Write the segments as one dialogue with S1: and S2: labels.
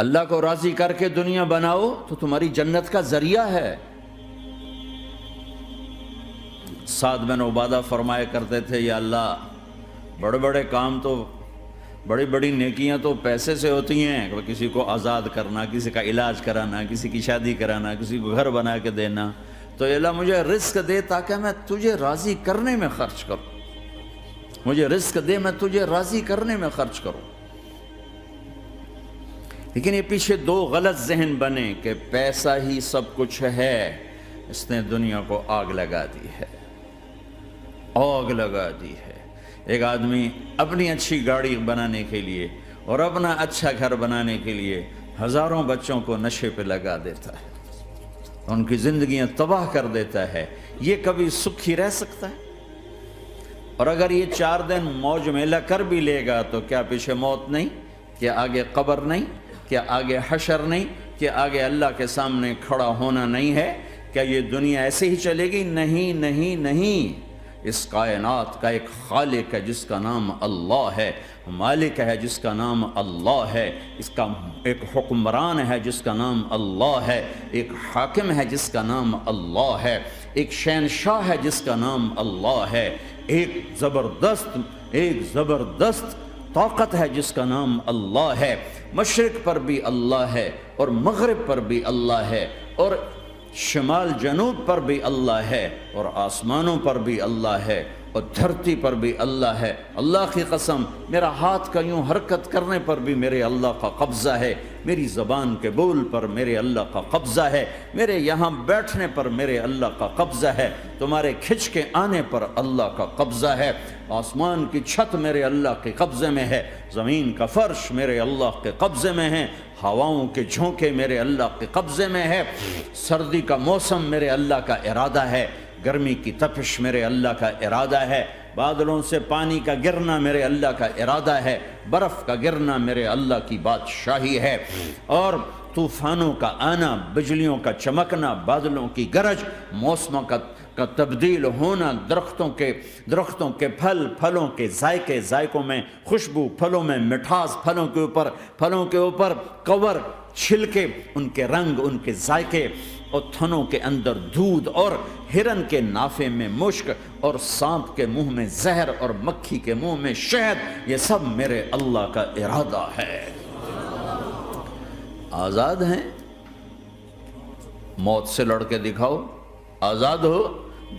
S1: اللہ کو راضی کر کے دنیا بناؤ تو تمہاری جنت کا ذریعہ ہے۔ سعد بن عبادہ فرمایا کرتے تھے، یا اللہ بڑے بڑے کام تو، بڑی بڑی نیکیاں تو پیسے سے ہوتی ہیں، کسی کو آزاد کرنا، کسی کا علاج کرانا، کسی کی شادی کرانا، کسی کو گھر بنا کے دینا، تو اللہ مجھے رزق دے تاکہ میں تجھے راضی کرنے میں خرچ کروں، مجھے رزق دے میں تجھے راضی کرنے میں خرچ کروں۔ لیکن یہ پیچھے دو غلط ذہن بنے کہ پیسہ ہی سب کچھ ہے، اس نے دنیا کو آگ لگا دی ہے، آگ لگا دی ہے۔ ایک آدمی اپنی اچھی گاڑی بنانے کے لیے اور اپنا اچھا گھر بنانے کے لیے ہزاروں بچوں کو نشے پہ لگا دیتا ہے، ان کی زندگیاں تباہ کر دیتا ہے۔ یہ کبھی سکھی رہ سکتا ہے؟ اور اگر یہ 4 دن موج میلہ کر بھی لے گا تو کیا پیچھے موت نہیں؟ کیا آگے قبر نہیں؟ کیا آگے حشر نہیں؟ کیا آگے اللہ کے سامنے کھڑا ہونا نہیں ہے؟ کیا یہ دنیا ایسے ہی چلے گی؟ نہیں نہیں نہیں، اس کائنات کا ایک خالق ہے جس کا نام اللہ ہے، مالک ہے جس کا نام اللہ ہے، اس کا ایک حکمران ہے جس کا نام اللہ ہے، ایک حاکم ہے جس کا نام اللہ ہے، ایک شہنشاہ ہے جس کا نام اللہ ہے، ایک زبردست طاقت ہے جس کا نام اللہ ہے۔ مشرق پر بھی اللہ ہے اور مغرب پر بھی اللہ ہے اور شمال جنوب پر بھی اللہ ہے اور آسمانوں پر بھی اللہ ہے اور دھرتی پر بھی اللہ ہے۔ اللہ کی قسم، میرا ہاتھ کا یوں حرکت کرنے پر بھی میرے اللہ کا قبضہ ہے، میری زبان کے بول پر میرے اللہ کا قبضہ ہے، میرے یہاں بیٹھنے پر میرے اللہ کا قبضہ ہے، تمہارے کھچ کے آنے پر اللہ کا قبضہ ہے۔ آسمان کی چھت میرے اللہ کے قبضے میں ہے، زمین کا فرش میرے اللہ کے قبضے میں ہے، ہواؤں کے جھونکے میرے اللہ کے قبضے میں ہے، سردی کا موسم میرے اللہ کا ارادہ ہے، گرمی کی تپش میرے اللہ کا ارادہ ہے، بادلوں سے پانی کا گرنا میرے اللہ کا ارادہ ہے، برف کا گرنا میرے اللہ کی بادشاہی ہے، اور طوفانوں کا آنا، بجلیوں کا چمکنا، بادلوں کی گرج، موسموں کا تبدیل ہونا، درختوں کے پھلوں کے ذائقوں میں خوشبو، پھلوں میں مٹھاس، پھلوں کے اوپر کور، چھلکے، ان کے رنگ، ان کے ذائقے، اور تھنوں کے اندر دودھ، اور ہرن کے نافے میں مشک، اور سانپ کے منہ میں زہر، اور مکھی کے منہ میں شہد، یہ سب میرے اللہ کا ارادہ ہے۔ آزاد ہیں؟ موت سے لڑ کے دکھاؤ، آزاد ہو،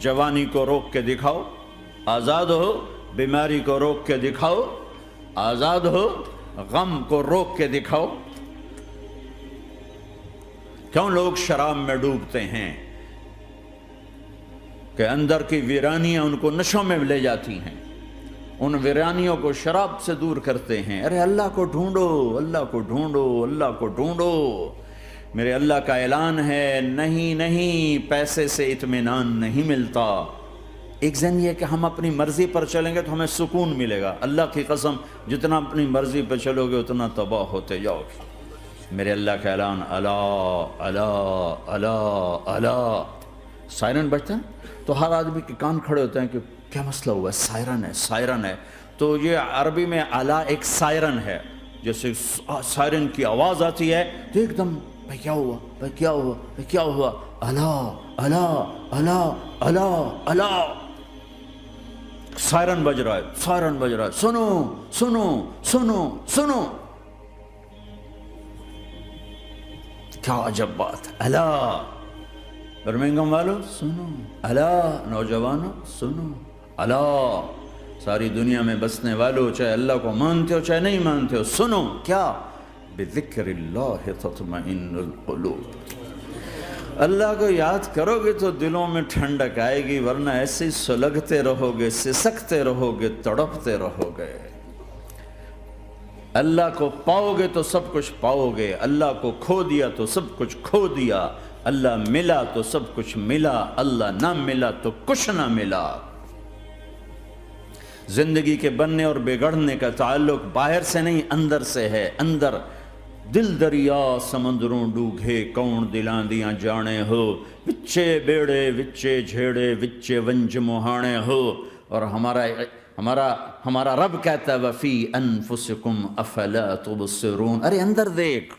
S1: جوانی کو روک کے دکھاؤ، آزاد ہو، بیماری کو روک کے دکھاؤ، آزاد ہو، غم کو روک کے دکھاؤ۔ کیوں لوگ شراب میں ڈوبتے ہیں؟ کہ اندر کی ویرانیاں ان کو نشوں میں لے جاتی ہیں، ان ویرانیوں کو شراب سے دور کرتے ہیں۔ ارے اللہ کو ڈھونڈو، اللہ کو ڈھونڈو، اللہ کو ڈھونڈو۔ میرے اللہ کا اعلان ہے، نہیں پیسے سے اطمینان نہیں ملتا۔ ایک ذہن یہ کہ ہم اپنی مرضی پر چلیں گے تو ہمیں سکون ملے گا۔ اللہ کی قسم، جتنا اپنی مرضی پر چلو گے اتنا تباہ ہوتے جاؤ گے۔ میرے اللہ کا اعلان، اللہ اللہ اللہ اللہ، سائرن بجتا ہے تو ہر آدمی کے کان کھڑے ہوتے ہیں کہ کیا مسئلہ ہوا ہے، سائرن ہے۔ تو یہ عربی میں اعلیٰ ایک سائرن ہے، جیسے سائرن کی آواز آتی ہے تو ایک دم بھائی کیا ہوا، بھائی کیا ہوا، بھائی کیا ہوا، اللہ اللہ اللہ اللہ اللہ، سائرن بج رہا ہے، سائرن بج رہا ہے، سنو سنو سنو سنو، کیا عجب بات ہے۔ اللہ برمنگم والو سنو، اللہ نوجوانوں سنو، اللہ ساری دنیا میں بسنے والو، چاہے اللہ کو مانتے ہو چاہے نہیں مانتے ہو، سنو، کیا؟ بذکر اللہ تطمئن القلوب، اللہ کو یاد کرو گے تو دلوں میں ٹھنڈک آئے گی، ورنہ ایسے ہی سلگتے رہو گے، سسکتے رہو گے، تڑپتے رہو گے۔ اللہ کو پاؤ گے تو سب کچھ پاؤ گے، اللہ کو کھو دیا تو سب کچھ کھو دیا، اللہ ملا تو سب کچھ ملا، اللہ نہ ملا تو کچھ نہ ملا۔ زندگی کے بننے اور بگڑنے کا تعلق باہر سے نہیں اندر سے ہے۔ اندر دل دریا سمندروں ڈوگے، کون دلاں دیاں جانے ہو، وچے بیڑے وچے جھیڑے وچے ونج مہانے ہو۔ اور ہمارا رب کہتا ہے وفی انفسکم افلا تبصرون، ارے اندر دیکھ،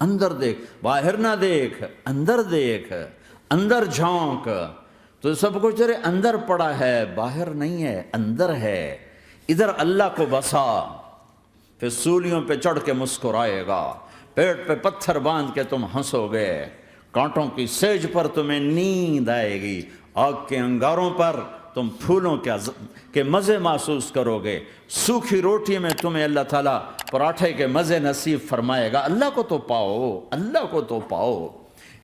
S1: اندر دیکھ، باہر نہ دیکھ، اندر دیکھ، اندر جھونک، تو سب کچھ تیرے اندر پڑا ہے، باہر نہیں ہے، اندر ہے۔ ادھر اللہ کو بسا، پھر سولیوں پہ چڑھ کے مسکرائے گا، پیٹ پہ پتھر باندھ کے تم ہنسو گے، کانٹوں کی سیج پر تمہیں نیند آئے گی، آگ کے انگاروں پر تم پھولوں کے مزے محسوس کرو گے، سوکھی روٹی میں تمہیں اللہ تعالیٰ پراٹھے کے مزے نصیب فرمائے گا۔ اللہ کو تو پاؤ، اللہ کو تو پاؤ۔